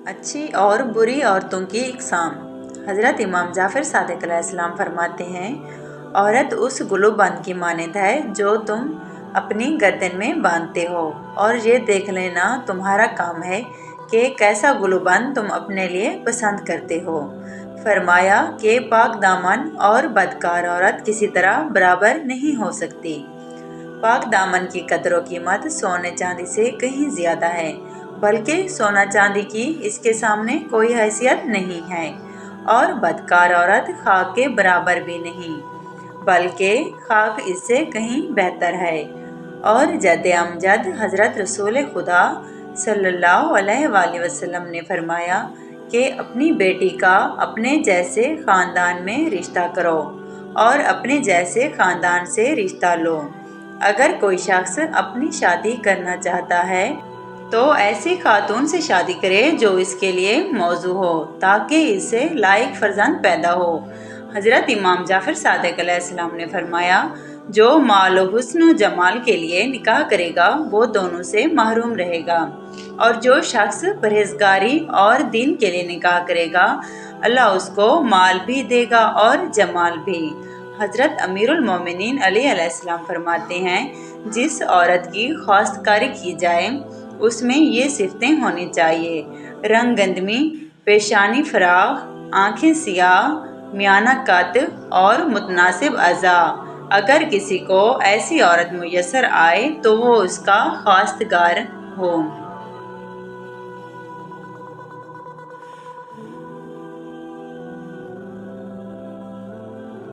اچھی اور بری عورتوں کی اقسام۔ حضرت امام جعفر صادق علیہ السلام فرماتے ہیں، عورت اس گلو بند کی مانند ہے جو تم اپنی گردن میں باندھتے ہو، اور یہ دیکھ لینا تمہارا کام ہے کہ کیسا گلو بند تم اپنے لیے پسند کرتے ہو۔ فرمایا کہ پاک دامن اور بدکار عورت کسی طرح برابر نہیں ہو سکتی۔ پاک دامن کی قدر و قیمت سونے چاندی سے کہیں زیادہ ہے، بلکہ سونا چاندی کی اس کے سامنے کوئی حیثیت نہیں ہے، اور بدکار عورت خاک کے برابر بھی نہیں، بلکہ خاک اس سے کہیں بہتر ہے۔ اور جد امجد حضرت رسول خدا صلی اللہ علیہ وآلہ وسلم نے فرمایا کہ اپنی بیٹی کا اپنے جیسے خاندان میں رشتہ کرو اور اپنے جیسے خاندان سے رشتہ لو۔ اگر کوئی شخص اپنی شادی کرنا چاہتا ہے تو ایسی خاتون سے شادی کرے جو اس کے لیے موزوں ہو، تاکہ اس سے لائق فرزند پیدا ہو۔ حضرت امام جعفر صادق علیہ السلام نے فرمایا، جو مال و حسن و جمال کے لیے نکاح کرے گا وہ دونوں سے محروم رہے گا، اور جو شخص پرہیزگاری اور دین کے لیے نکاح کرے گا اللہ اس کو مال بھی دے گا اور جمال بھی۔ حضرت امیر المومنین علی علیہ السلام فرماتے ہیں، جس عورت کی خواستگاری کی جائے اس میں یہ صفتیں ہونی چاہیے: رنگ گندمی، پیشانی فراخ، آنکھیں سیاہ، میانہ قد اور متناسب اعضاء۔ اگر کسی کو ایسی عورت میسر آئے تو وہ اس کا خواستگار ہو۔